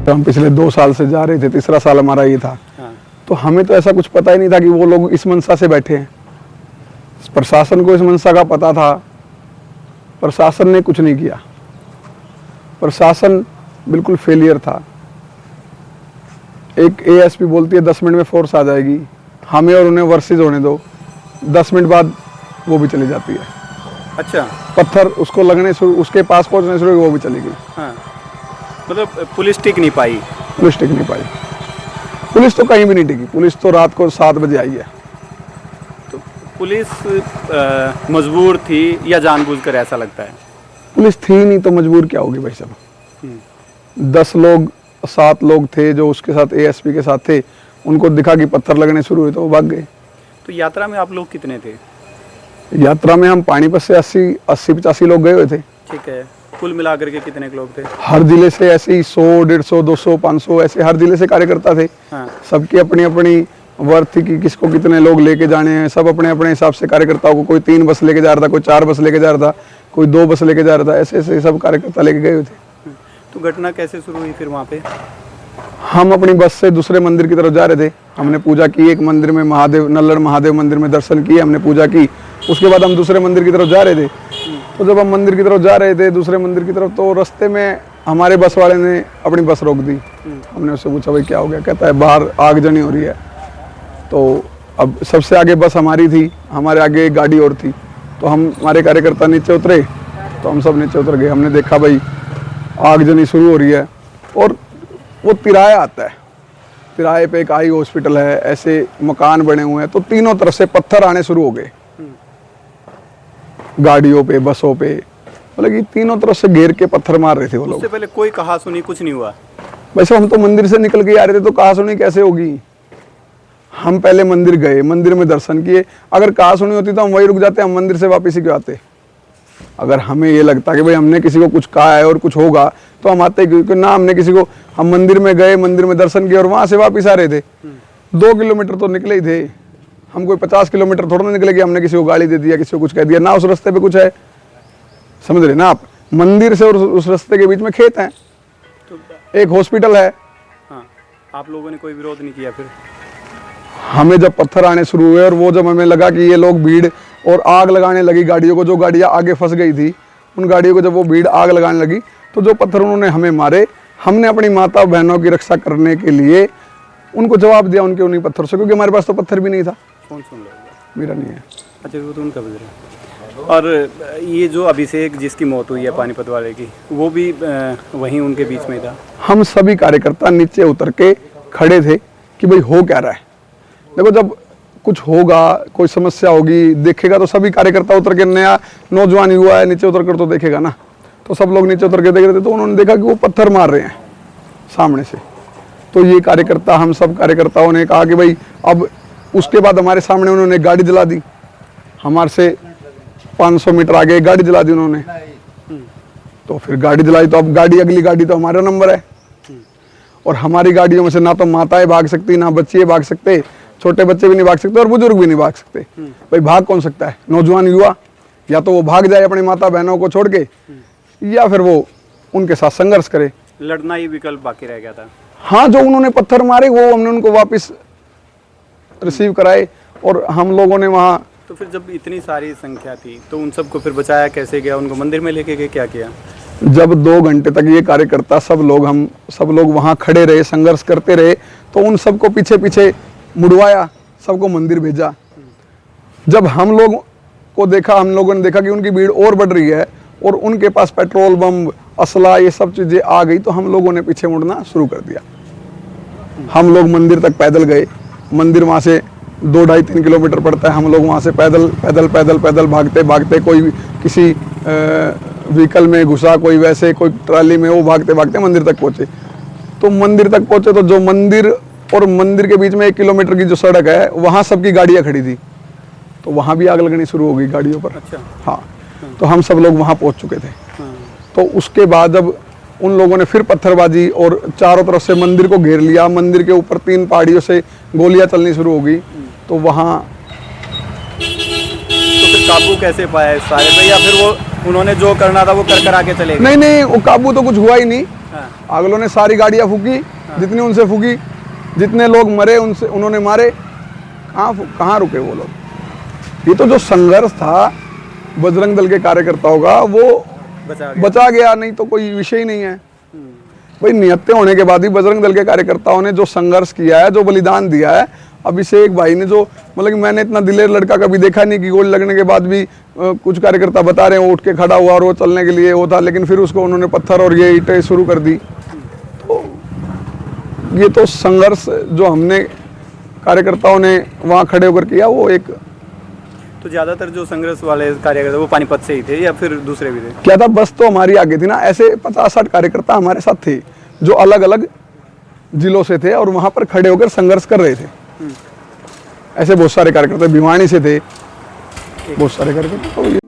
हम पिछले 2 साल से जा रहे थे, तीसरा साल हमारा ये था। हाँ। तो हमें तो ऐसा कुछ पता ही नहीं था कि वो लोग इस मंशा से बैठे हैं। प्रशासन को इस मंशा का पता था, प्रशासन ने कुछ नहीं किया। प्रशासन बिल्कुल फेलियर था। एक एएसपी बोलती है 10 मिनट में फोर्स आ जाएगी, हमें और उन्हें वर्सेज होने दो, 10 मिनट बाद वो भी चली जाती है। अच्छा, पत्थर उसको लगने शुरू, उसके पास पहुंचने शुरू, वो भी चली गई। हाँ, मतलब पुलिस टिक नहीं पाई। पुलिस टिक नहीं पाई। पुलिस तो कहीं भी नहीं टिकी। पुलिस तो रात को 7 बजे आई है। तो पुलिस मजबूर थी या जानबूझकर, ऐसा लगता है? पुलिस थी नहीं तो मजबूर क्या होगी भाई साहब। 10 लोग 7 लोग थे जो उसके साथ एएसपी के साथ थे, उनको दिखा कि पत्थर लगने शुरू हुए तो वो भाग गए। तो यात्रा में आप लोग कितने थे? यात्रा में हम पानीपत से 80-85 लोग गए हुए थे। ठीक है, कुल मिलाकर के कितने लोग थे? हर जिले से ऐसे ही 100, 150, 200, 500 ऐसे हर जिले से कार्यकर्ता थे। हाँ। सबकी अपनी अपनी वर्थ थी कि किसको कितने लोग लेके जाने हैं। सब अपने अपने हिसाब से कार्यकर्ताओं को, कोई 3 बस लेके जा रहा था, कोई 4 बस लेके जा रहा था, कोई 2 बस लेके जा रहा था। ऐसे ऐसे सब कार्यकर्ता लेके गए हुए थे। तो घटना कैसे शुरू हुई फिर वहाँ पे? हम अपनी बस से दूसरे मंदिर की तरफ जा रहे थे। हमने पूजा की, एक मंदिर में महादेव, नल्लड़ महादेव मंदिर में दर्शन किए, हमने पूजा की। उसके बाद हम दूसरे मंदिर की तरफ जा रहे थे। तो जब हम मंदिर की तरफ जा रहे थे, दूसरे मंदिर की तरफ, तो रास्ते में हमारे बस वाले ने अपनी बस रोक दी। हमने उससे पूछा भाई क्या हो गया? कहता है बाहर आगजनी हो रही है। तो अब सबसे आगे बस हमारी थी, हमारे आगे एक गाड़ी और थी। तो हम, हमारे कार्यकर्ता नीचे उतरे, तो हम सब नीचे उतर गए। हमने देखा भाई आगजनी शुरू हो रही है और वो तिराया आता है। तिराए पे एक आई हॉस्पिटल है, ऐसे मकान बने हुए हैं। तो तीनों तरफ से पत्थर आने शुरू हो गए, गाड़ियों पे, बसों पे, मतलब कि तीनों तरफ से घेर के पत्थर मार रहे थे वो लोग। उससे पहले कोई कहा सुनी कुछ नहीं हुआ? वैसे हम तो मंदिर से निकल के आ रहे थे, तो कहा सुनी कैसे होगी? हम पहले मंदिर गए, मंदिर में दर्शन किए। अगर कहा सुनी होती तो हम वहीं रुक जाते, हम मंदिर से वापस ही क्यों आते? अगर हमें ये लगता कि भाई हमने किसी को कुछ कहा है और कुछ होगा तो हम आते, क्योंकि ना हमने किसी को, हम मंदिर में गए, मंदिर में दर्शन किए और वहां से वापस आ रहे थे। 2 किलोमीटर तो निकले ही थे हम, कोई 50 किलोमीटर थोड़ा ना निकले कि हमने किसी को गाली दे दिया, किसी को कुछ कह दिया। ना उस रास्ते पे कुछ है, समझ रहे ना आप? मंदिर से और उस रास्ते के बीच में खेत हैं, एक हॉस्पिटल है। हाँ, आप लोगों ने कोई विरोध नहीं किया फिर? हमें जब पत्थर आने शुरू हुए और वो जब हमें लगा कि ये लोग भीड़ और आग लगाने लगी गाड़ियों को, जो गाड़ियां आगे फंस गई थी उन गाड़ियों को जब वो भीड़ आग लगाने लगी, तो जो पत्थर उन्होंने हमें मारे, हमने अपनी माता बहनों की रक्षा करने के लिए उनको जवाब दिया उनके उन्हीं पत्थर से, क्योंकि हमारे पास तो पत्थर भी नहीं था। कौन सुन रहा? मेरा नहीं है। अच्छा, वो तो उनका गुजरा। और ये जो अभिषेक जिसकी मौत हुई है पानीपत वाले की, वो भी वहीं उनके बीच में था? हम सभी कार्यकर्ता नीचे उतर के खड़े थे कि भाई हो क्या रहा है। देखो, जब कुछ होगा, कोई समस्या होगी, देखेगा तो सभी कार्यकर्ता उतर के, नया नौजवान युवा है, नीचे उतर कर तो देखेगा ना। तो सब लोग नीचे उतर के देख रहे थे, तो उन्होंने देखा कि वो पत्थर मार रहे हैं सामने से। तो ये कार्यकर्ता, हम सब कार्यकर्ताओं ने कहा कि भाई अब, उसके बाद हमारे सामने उन्होंने गाड़ी जला दी। हमारे से 500 मीटर आगे गाड़ी जला दी उन्होंने। तो फिर गाड़ी जलाई तो अब गाड़ी, अगली गाड़ी तो हमारा नंबर है। और हमारी गाड़ियों में से ना तो माताएं भाग सकती, ना बच्चे भाग सकते, छोटे बच्चे भी नहीं भाग सकते और बुजुर्ग भी नहीं भाग सकते। भाई भाग कौन सकता है? नौजवान युवा। या तो वो भाग जाए अपनी माता बहनों को छोड़ के, या फिर वो उनके साथ संघर्ष करे। लड़ना ही विकल्प बाकी रह गया था। हाँ, जो उन्होंने पत्थर मारे वो हमने उनको वापस रिसीव कराए और हम लोगों ने वहाँ। तो फिर जब इतनी सारी संख्या थी तो उन सबको फिर बचाया कैसे गया? उनको मंदिर में लेके गए, क्या किया? जब 2 घंटे तक ये कार्यकर्ता सब लोग वहाँ खड़े रहे, संघर्ष करते रहे, तो उन सबको पीछे पीछे मुड़वाया, सबको मंदिर भेजा। जब हम लोग को देखा, हम लोगों ने देखा कि उनकी भीड़ और बढ़ रही है और उनके पास पेट्रोल बम, असला, ये सब चीज़ें आ गई, तो हम लोगों ने पीछे मुड़ना शुरू कर दिया। हम लोग मंदिर तक पैदल गए। मंदिर वहाँ से 2-2.5-3 किलोमीटर पड़ता है। हम लोग वहाँ से पैदल पैदल पैदल पैदल भागते भागते, कोई किसी व्हीकल में घुसा, कोई वैसे, कोई ट्राली में, वो भागते भागते मंदिर तक पहुँचे। तो मंदिर तक पहुँचे तो जो मंदिर और मंदिर के बीच में 1 किलोमीटर की जो सड़क है, वहाँ सबकी गाड़ियाँ खड़ी थी, तो वहाँ भी आग लगनी शुरू हो गई गाड़ियों पर। अच्छा। हाँ, तो हम सब लोग वहाँ पहुँच चुके थे। तो उसके बाद जब उन लोगों ने फिर पत्थरबाजी और चारों तरफ से मंदिर को घेर लिया, मंदिर के ऊपर 3 पहाड़ियों से गोलियां चलनी शुरू हो गई, तो वहाँ तो फिर काबू कैसे पाया सारे पे, या फिर वो उन्होंने जो करना था वो कर आके चले गए? नहीं, वो काबू तो कुछ हुआ ही नहीं। हाँ। अगलों ने सारी गाड़ियां फूकी, जितनी उनसे फूकी, जितने लोग मरे उनसे उन्होंने मारे। कहाँ रुके वो लोग। ये तो जो संघर्ष था बजरंग दल के कार्यकर्ताओं का वो बचा गया, नहीं तो कोई विषय ही नहीं है भाई। निहत्थे होने के बाद भी बजरंग दल के कार्यकर्ताओं ने जो संघर्ष किया है, जो बलिदान दिया है, अभिषेक भाई ने जो, मतलब कि मैंने इतना दिलेर लड़का कभी देखा नहीं कि गोली लगने के बाद भी कुछ कार्यकर्ता बता रहे हैं वो उठ के खड़ा हुआ और वो चलने के लिए वो था, लेकिन फिर उसको उन्होंने पत्थर और ये ईंटें शुरू कर दी। तो ये तो संघर्ष जो हमने कार्यकर्ताओं ने वहाँ खड़े होकर किया, वो एक। तो ज़्यादातर जो संघर्ष वाले कार्यकर्ता वो पानीपत से ही थे या फिर दूसरे भी थे? क्या था, बस तो हमारी आगे थी ना, ऐसे 50-60 कार्यकर्ता हमारे साथ थे जो अलग अलग जिलों से थे और वहाँ पर खड़े होकर संघर्ष कर रहे थे। ऐसे बहुत सारे कार्यकर्ता भिवानी से थे, बहुत सारे कार्यकर्ता। तो